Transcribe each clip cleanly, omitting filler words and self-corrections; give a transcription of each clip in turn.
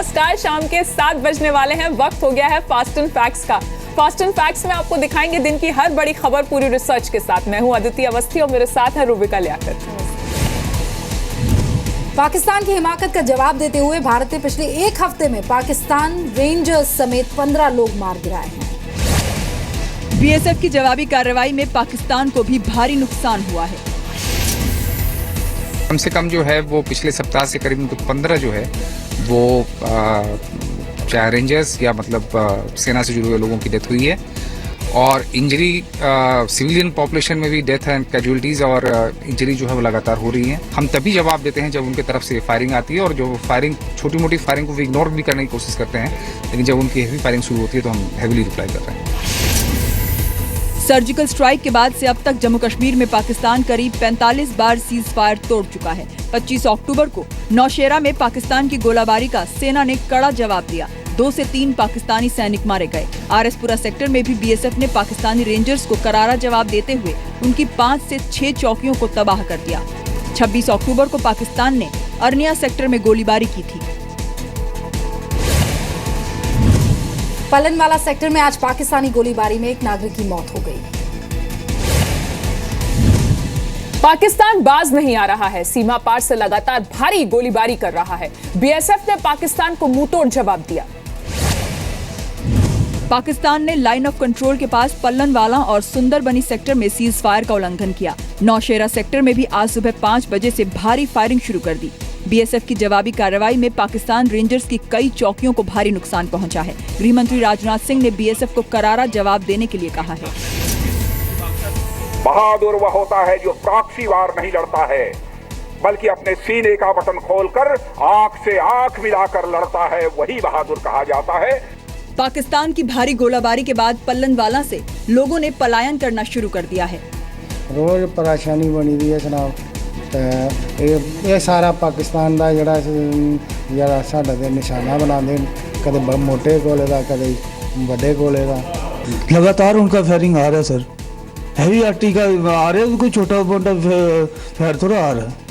नमस्कार, शाम के 7 बजने वाले हैं। वक्त हो गया है फास्ट एंड फैक्ट्स का। फास्ट एंड फैक्ट्स में आपको दिखाएंगे दिन की हर बड़ी खबर पूरी रिसर्च के साथ। मैं हूं अदिति अवस्थी और मेरे साथ है रूबिका लियाकत। पाकिस्तान की हिमाकत का जवाब देते हुए भारत ने पिछले एक हफ्ते में पाकिस्तान रेंजर्स समेत 15 लोग मार गिराए हैं। बीएसएफ की जवाबी कार्रवाई में पाकिस्तान को भी भारी नुकसान हुआ है। कम से कम जो है वो पिछले सप्ताह से करीब 15 जो है वो चाहे रेंजर्स या मतलब सेना से जुड़े हुए लोगों की डेथ हुई है और इंजरी सिविलियन पॉपुलेशन में भी डेथ एंड कैजुअलिटीज और इंजरी जो है वो लगातार हो रही है। हम तभी जवाब देते हैं जब उनकी तरफ से फायरिंग आती है और जो फायरिंग छोटी मोटी फायरिंग को भी इग्नोर भी करने की कोशिश करते हैं, लेकिन जब उनकी हेवी फायरिंग शुरू होती है तो हम हेवीली रिप्लाई कर रहे हैं। सर्जिकल स्ट्राइक के बाद से अब तक जम्मू कश्मीर में पाकिस्तान करीब 45 बार सीज फायर तोड़ चुका है। 25 अक्टूबर को नौशेरा में पाकिस्तान की गोलाबारी का सेना ने कड़ा जवाब दिया। 2 से 3 पाकिस्तानी सैनिक मारे गए। आरएसपुरा सेक्टर में भी बीएसएफ ने पाकिस्तानी रेंजर्स को करारा जवाब देते हुए उनकी 5 से 6 चौकियों को तबाह कर दिया। 26 अक्टूबर को पाकिस्तान ने अरनिया सेक्टर में गोलीबारी की थी। पलनवाला सेक्टर में आज पाकिस्तानी गोलीबारी में एक नागरिक की मौत हो गई। पाकिस्तान बाज नहीं आ रहा है। सीमा पार से लगातार भारी गोलीबारी कर रहा है। बीएसएफ ने पाकिस्तान को मुंहतोड़ जवाब दिया। पाकिस्तान ने लाइन ऑफ कंट्रोल के पास पल्लनवाला और सुंदरबनी सेक्टर में सीज फायर का उल्लंघन किया। नौशेरा सेक्टर में भी आज सुबह 5 बजे से भारी फायरिंग शुरू कर दी। बीएसएफ की जवाबी कार्रवाई में पाकिस्तान रेंजर्स की कई चौकियों को भारी नुकसान पहुंचा है। गृह मंत्री राजनाथ सिंह ने बीएसएफ को करारा जवाब देने के लिए कहा है। बहादुर वह होता है जो प्रॉक्सी वार नहीं लड़ता है, बल्कि अपने सीने का बटन खोलकर आंख से आंख मिलाकर लड़ता है, वही बहादुर कहा जाता है। पाकिस्तान की भारी गोलाबारी के बाद पल्लनवाला से लोगों ने पलायन करना शुरू कर दिया है। रोज परेशानी बनी हुई है जनाब। ये सारा पाकिस्तान का जरा साडा ते निशाना बनाते, कदे मोटे गोले का कदे बड़े गोले का। लगातार उनका फायरिंग आ रहा है सर। हैवी आर्टी का आ रहा है, कोई छोटा मोटा फायर थोड़ा आ रहा है।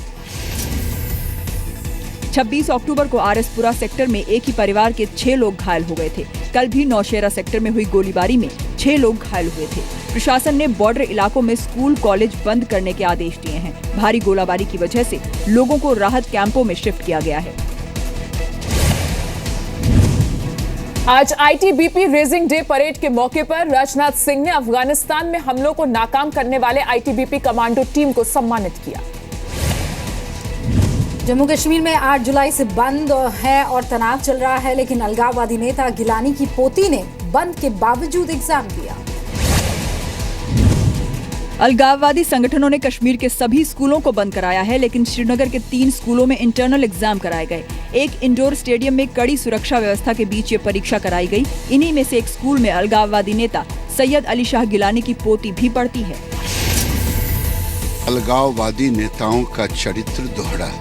26 अक्टूबर को आरएसपुरा सेक्टर में एक ही परिवार के 6 लोग घायल हो गए थे। कल भी नौशेरा सेक्टर में हुई गोलीबारी में 6 लोग घायल हुए थे। प्रशासन ने बॉर्डर इलाकों में स्कूल कॉलेज बंद करने के आदेश दिए हैं। भारी गोलाबारी की वजह से लोगों को राहत कैंपों में शिफ्ट किया गया है। आज आईटीबीपी रेजिंग डे परेड के मौके पर राजनाथ सिंह ने अफगानिस्तान में हमलों को नाकाम करने वाले आईटीबीपी कमांडो टीम को सम्मानित किया। जम्मू कश्मीर में 8 जुलाई से बंद है और तनाव चल रहा है, लेकिन अलगाववादी नेता गिलानी की पोती ने बंद के बावजूद एग्जाम दिया। अलगाववादी संगठनों ने कश्मीर के सभी स्कूलों को बंद कराया है, लेकिन श्रीनगर के 3 स्कूलों में इंटरनल एग्जाम कराए गए। एक इंडोर स्टेडियम में कड़ी सुरक्षा व्यवस्था के बीच ये परीक्षा कराई गई। इन्हीं में से एक स्कूल में अलगाववादी नेता सैयद अली शाह गिलानी की पोती भी पढ़ती है। अलगाववादी नेताओं का चरित्र दोहरा।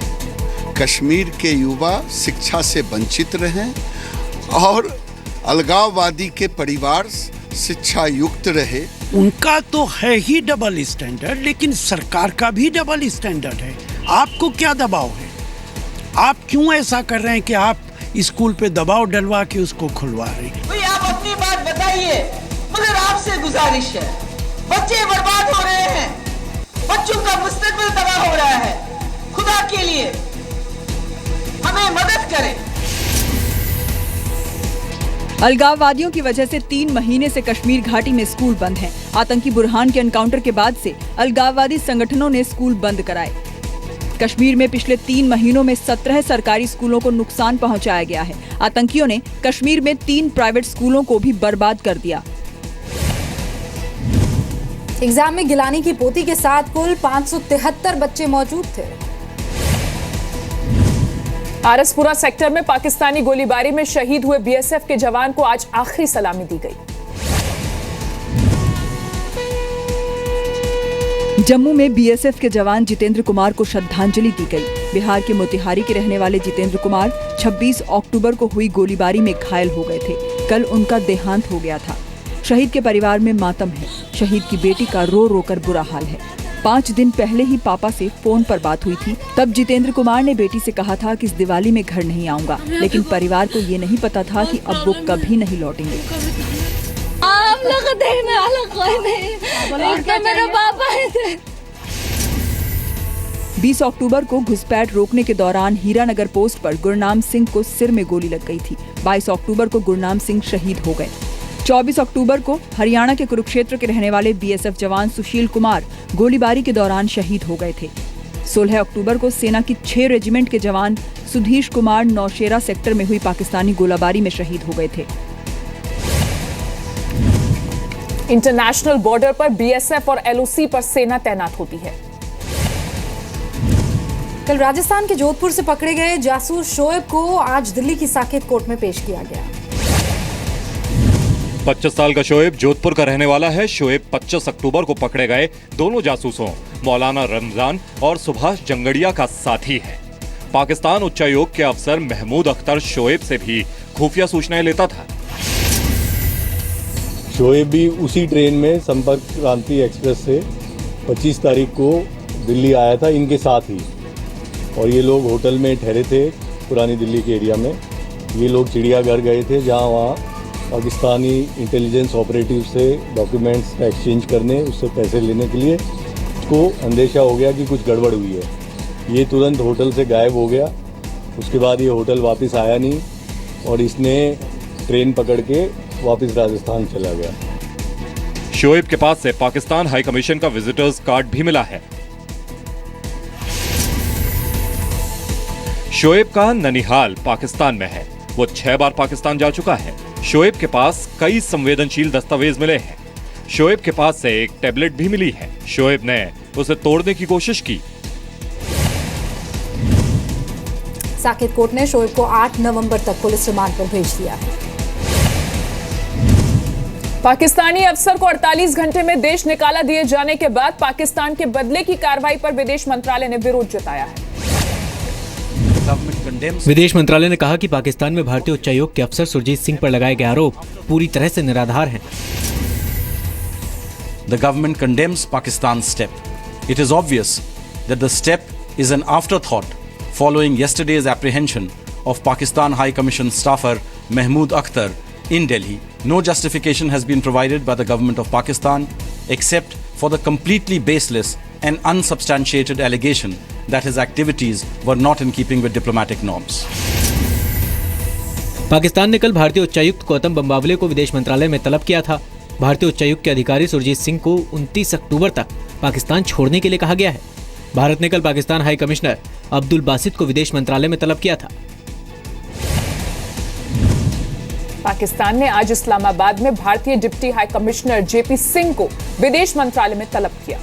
कश्मीर के युवा शिक्षा से वंचित रहे और अलगाववादी के परिवार शिक्षा युक्त रहे। उनका तो है ही डबल स्टैंडर्ड, लेकिन सरकार का भी डबल स्टैंडर्ड है। आपको क्या दबाव है? आप क्यों ऐसा कर रहे हैं कि आप स्कूल पे दबाव डलवा के उसको खुलवा रहे हैं? भाई आप अपनी बात बताइए, मगर आपसे गुजारिश है। बच्चे बर्बाद हो रहे हैं, बच्चों का मुस्तकबिल तबाह हो रहा है। खुदा के लिए हमें मदद करें। अलगाववादियों की वजह से 3 महीने से कश्मीर घाटी में स्कूल बंद हैं। आतंकी बुरहान के एनकाउंटर के बाद से अलगाववादी संगठनों ने स्कूल बंद कराए। कश्मीर में पिछले 3 महीनों में 17 सरकारी स्कूलों को नुकसान पहुंचाया गया है। आतंकियों ने कश्मीर में 3 प्राइवेट स्कूलों को भी बर्बाद कर दिया। एग्जाम में गिलानी की पोती के साथ कुल 573 बच्चे मौजूद थे। आरएसपुरा सेक्टर में पाकिस्तानी गोलीबारी में शहीद हुए बीएसएफ के जवान को आज आखिरी सलामी दी गई। जम्मू में बीएसएफ के जवान जितेंद्र कुमार को श्रद्धांजलि दी गई। बिहार के मोतिहारी के रहने वाले जितेंद्र कुमार 26 अक्टूबर को हुई गोलीबारी में घायल हो गए थे। कल उनका देहांत हो गया था। शहीद के परिवार में मातम है। शहीद की बेटी का रो रो कर बुरा हाल है। 5 दिन पहले ही पापा से फोन पर बात हुई थी। तब जितेंद्र कुमार ने बेटी से कहा था कि इस दिवाली में घर नहीं आऊंगा, लेकिन परिवार को ये नहीं पता था कि अब वो कभी नहीं लौटेंगे। आप लोग देखने वाला कोई नहीं, एक तो मेरे पापा ही थे। 20 अक्टूबर को घुसपैठ रोकने के दौरान हीरानगर पोस्ट पर गुरनाम सिंह को सिर में गोली लग गई थी। 22 अक्टूबर को गुरनाम सिंह शहीद हो गए। 24 अक्टूबर को हरियाणा के कुरुक्षेत्र के रहने वाले बीएसएफ जवान सुशील कुमार गोलीबारी के दौरान शहीद हो गए थे। 16 अक्टूबर को सेना की 6 रेजिमेंट के जवान सुधीश कुमार नौशेरा सेक्टर में हुई पाकिस्तानी गोलाबारी में शहीद हो गए थे। इंटरनेशनल बॉर्डर पर बीएसएफ और एलओसी पर सेना तैनात होती है। कल राजस्थान के जोधपुर से पकड़े गए जासूस शोएब को आज दिल्ली की साकेत कोर्ट में पेश किया गया। 25 साल का शोएब जोधपुर का रहने वाला है। शोएब 25 अक्टूबर को पकड़े गए दोनों जासूसों मौलाना रमजान और सुभाष जंगड़िया का साथी है। पाकिस्तान उच्चायोग के अफसर महमूद अख्तर शोएब से भी खुफिया सूचनाएं लेता था। शोएब भी उसी ट्रेन में संपर्क क्रांति एक्सप्रेस से 25 तारीख को दिल्ली आया था इनके साथ ही, और ये लोग होटल में ठहरे थे पुरानी दिल्ली के एरिया में। ये लोग चिड़ियाघर गए थे जहाँ वहाँ पाकिस्तानी इंटेलिजेंस ऑपरेटिव से डॉक्यूमेंट्स का एक्सचेंज करने, उससे पैसे लेने के लिए उसको अंदेशा हो गया कि कुछ गड़बड़ हुई है। ये तुरंत होटल से गायब हो गया। उसके बाद ये होटल वापस आया नहीं और इसने ट्रेन पकड़ के वापस राजस्थान चला गया। शोएब के पास से पाकिस्तान हाई कमीशन का विजिटर्स कार्ड भी मिला है। शोएब का ननिहाल पाकिस्तान में है। वो 6 बार पाकिस्तान जा चुका है। शोएब के पास कई संवेदनशील दस्तावेज मिले हैं। शोएब के पास से एक टैबलेट भी मिली है। शोएब ने उसे तोड़ने की कोशिश की। साकेत कोर्ट ने शोएब को 8 नवंबर तक पुलिस रिमांड पर भेज दिया है। पाकिस्तानी अफसर को 48 घंटे में देश निकाला दिए जाने के बाद पाकिस्तान के बदले की कार्रवाई पर विदेश मंत्रालय ने विरोध जताया है। विदेश मंत्रालय ने कहा कि पाकिस्तान में भारतीय उच्चायोग के अफसर सुरजीत सिंह पर लगाए गए आरोप पूरी तरह से निराधार हैं। The government condemns Pakistan's step. It is obvious that the step is an afterthought following yesterday's apprehension of Pakistan High Commission staffer Mahmood Akhtar in Delhi. No justification has been provided by the government of Pakistan except for the completely baseless and unsubstantiated allegation that his activities were not in keeping with diplomatic norms. Pakistan ने कल भारतीय उच्चायुक्त गौतम बंबावले को विदेश मंत्रालय में तलब किया था। भारतीय उच्चायुक्त के अधिकारी सुरजीत सिंह को 29 अक्टूबर तक पाकिस्तान छोड़ने के लिए कहा गया है। भारत ने कल पाकिस्तान हाई कमिश्नर अब्दुल बासित को विदेश मंत्रालय में तलब किया था। पाकिस्तान ने आज इस्लामाबाद में भारतीय deputy high commissioner JP Singh को विदेश मंत्रालय में तलब किया।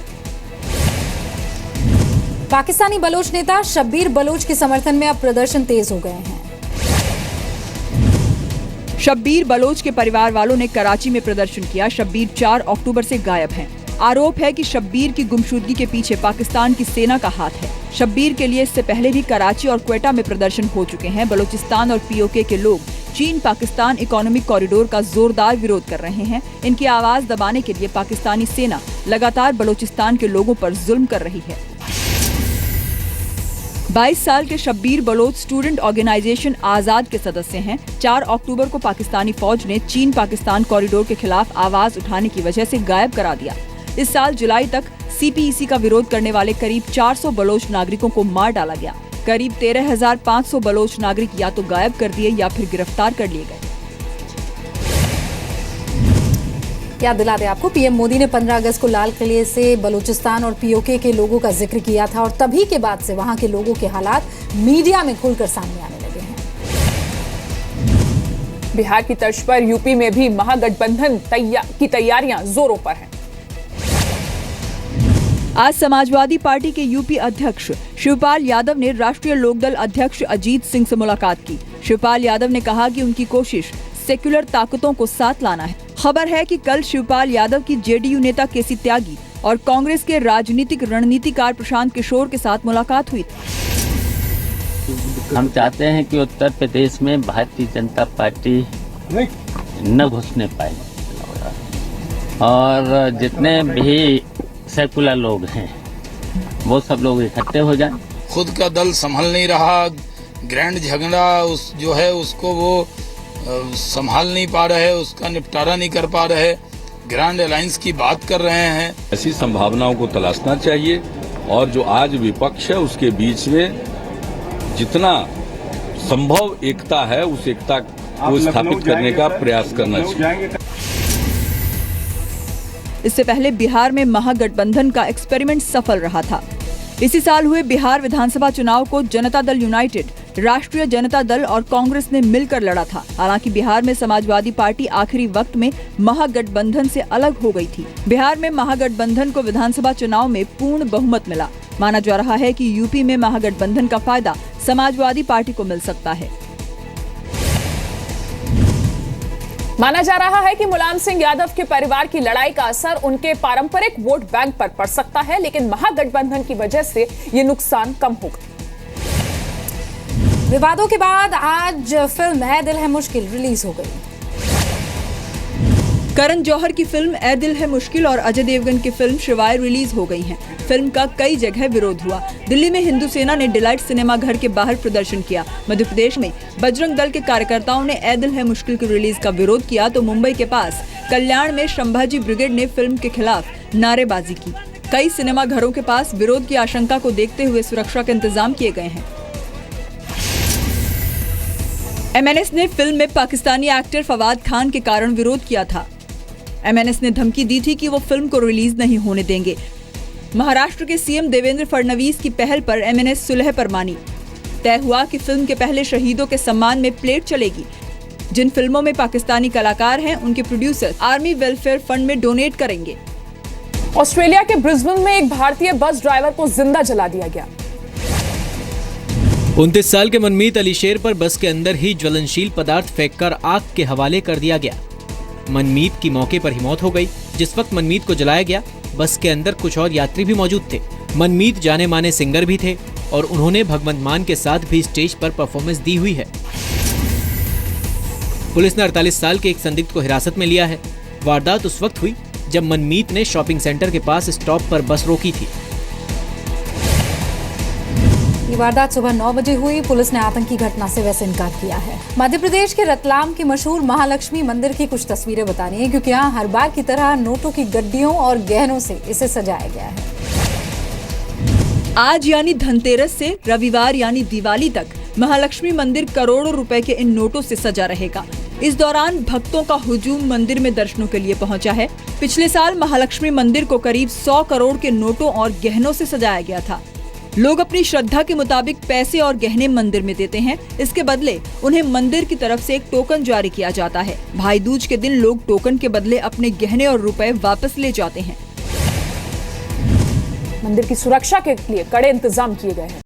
पाकिस्तानी बलोच नेता शब्बीर बलोच के समर्थन में अब प्रदर्शन तेज हो गए हैं। शब्बीर बलोच के परिवार वालों ने कराची में प्रदर्शन किया। शब्बीर 4 अक्टूबर से गायब हैं। आरोप है कि शब्बीर की गुमशुदगी के पीछे पाकिस्तान की सेना का हाथ है। शब्बीर के लिए इससे पहले भी कराची और क्वेटा में प्रदर्शन हो चुके हैं। बलूचिस्तान और पीओके के लोग चीन पाकिस्तान इकोनॉमिक कॉरिडोर का जोरदार विरोध कर रहे हैं। इनकी आवाज दबाने के लिए पाकिस्तानी सेना लगातार बलूचिस्तान के लोगों पर जुल्म कर रही है। 22 साल के शब्बीर बलोच स्टूडेंट ऑर्गेनाइजेशन आजाद के सदस्य हैं। 4 अक्टूबर को पाकिस्तानी फौज ने चीन पाकिस्तान कॉरिडोर के खिलाफ आवाज उठाने की वजह से गायब करा दिया। इस साल जुलाई तक सीपीईसी का विरोध करने वाले करीब 400 बलोच नागरिकों को मार डाला गया। करीब 13,500 बलोच नागरिक या तो गायब कर दिए या फिर गिरफ्तार कर लिए गए। याद दिला दें आपको, पीएम मोदी ने 15 अगस्त को लाल किले से बलूचिस्तान और पीओके के लोगों का जिक्र किया था और तभी के बाद से वहां के लोगों के हालात मीडिया में खुलकर सामने आने लगे हैं। बिहार की तर्ज पर यूपी में भी महागठबंधन की तैयारियां जोरों पर हैं। आज समाजवादी पार्टी के यूपी अध्यक्ष शिवपाल यादव ने राष्ट्रीय लोकदल अध्यक्ष अजीत सिंह से मुलाकात की। शिवपाल यादव ने कहा कि उनकी कोशिश सेक्युलर ताकतों को साथ लाना है। खबर है कि कल शिवपाल यादव की जेडीयू नेता केसी त्यागी और कांग्रेस के राजनीतिक रणनीतिकार प्रशांत किशोर के साथ मुलाकात हुई थी। हम चाहते हैं कि उत्तर प्रदेश में भारतीय जनता पार्टी न घुसने पाए और जितने भी सेकुलर लोग हैं वो सब लोग इकट्ठे हो जाएं। खुद का दल संभल नहीं रहा, ग्रैंड झगड़ा उस जो है उसको वो संभाल नहीं पा रहे, उसका निपटारा नहीं कर पा रहे, ग्रैंड अलायंस की बात कर रहे हैं। ऐसी संभावनाओं को तलाशना चाहिए और जो आज विपक्ष है उसके बीच में जितना संभव एकता है उस एकता को स्थापित करने का प्रयास करना चाहिए। इससे पहले बिहार में महागठबंधन का एक्सपेरिमेंट सफल रहा था। इसी साल हुए बिहार विधानसभा चुनाव को जनता दल यूनाइटेड, राष्ट्रीय जनता दल और कांग्रेस ने मिलकर लड़ा था। हालांकि बिहार में समाजवादी पार्टी आखिरी वक्त में महागठबंधन से अलग हो गई थी। बिहार में महागठबंधन को विधानसभा चुनाव में पूर्ण बहुमत मिला। माना जा रहा है कि यूपी में महागठबंधन का फायदा समाजवादी पार्टी को मिल सकता है। माना जा रहा है कि मुलायम सिंह यादव के परिवार की लड़ाई का असर उनके पारंपरिक वोट बैंक पर पड़ सकता है, लेकिन महागठबंधन की वजह से ये नुकसान कम होगा। विवादों के बाद आज फिल्म ऐ दिल है मुश्किल रिलीज हो गई। करण जौहर की फिल्म ऐ दिल है मुश्किल और अजय देवगन की फिल्म शिवाय रिलीज हो गई हैं। फिल्म का कई जगह विरोध हुआ। दिल्ली में हिंदू सेना ने डिलाइट सिनेमा घर के बाहर प्रदर्शन किया। मध्य प्रदेश में बजरंग दल के कार्यकर्ताओं ने ऐ दिल है मुश्किल की रिलीज का विरोध किया, तो मुंबई के पास कल्याण में संभाजी ब्रिगेड ने फिल्म के खिलाफ नारेबाजी की। कई सिनेमा घरों के पास विरोध की आशंका को देखते हुए सुरक्षा के इंतजाम किए गए हैं। एमएनएस ने फिल्म में पाकिस्तानी एक्टर फवाद खान के कारण विरोध किया था। एमएनएस ने धमकी दी थी कि वो फिल्म को रिलीज नहीं होने देंगे। महाराष्ट्र के सीएम देवेंद्र फडणवीस की पहल पर एमएनएस सुलह पर मानी। तय हुआ कि फिल्म के पहले शहीदों के सम्मान में प्लेट चलेगी। जिन फिल्मों में पाकिस्तानी कलाकार हैं उनके प्रोड्यूसर आर्मी वेलफेयर फंड में डोनेट करेंगे। ऑस्ट्रेलिया के ब्रिस्बेन में एक भारतीय बस ड्राइवर को जिंदा जला दिया गया। 29 साल के मनमीत अली शेर पर बस के अंदर ही ज्वलनशील पदार्थ फेंककर आग के हवाले कर दिया गया। मनमीत की मौके पर ही मौत हो गई। जिस वक्त मनमीत को जलाया गया, बस के अंदर कुछ और यात्री भी मौजूद थे। मनमीत जाने माने सिंगर भी थे और उन्होंने भगवंत मान के साथ भी स्टेज पर परफॉर्मेंस दी हुई है। पुलिस ने 48 साल के एक संदिग्ध को हिरासत में लिया है। वारदात उस वक्त हुई जब मनमीत ने शॉपिंग सेंटर के पास स्टॉप पर बस रोकी थी। ये वारदात सुबह 9 बजे हुई। पुलिस ने आतंकी घटना से वैसे इनकार किया है। मध्य प्रदेश के रतलाम की मशहूर महालक्ष्मी मंदिर की कुछ तस्वीरें बता रही हैं, क्योंकि यहाँ हर बार की तरह नोटों की गड्डियों और गहनों से इसे सजाया गया है। आज यानी धनतेरस से रविवार यानी दिवाली तक महालक्ष्मी मंदिर करोड़ों रुपए के इन नोटों से सजा रहेगा। इस दौरान भक्तों का हुजूम मंदिर में दर्शनों के लिए पहुंचा है। पिछले साल महालक्ष्मी मंदिर को करीब 100 करोड़ के नोटों और गहनों से सजाया गया था। लोग अपनी श्रद्धा के मुताबिक पैसे और गहने मंदिर में देते हैं। इसके बदले उन्हें मंदिर की तरफ से एक टोकन जारी किया जाता है। भाई दूज के दिन लोग टोकन के बदले अपने गहने और रुपए वापस ले जाते हैं। मंदिर की सुरक्षा के लिए कड़े इंतजाम किए गए हैं।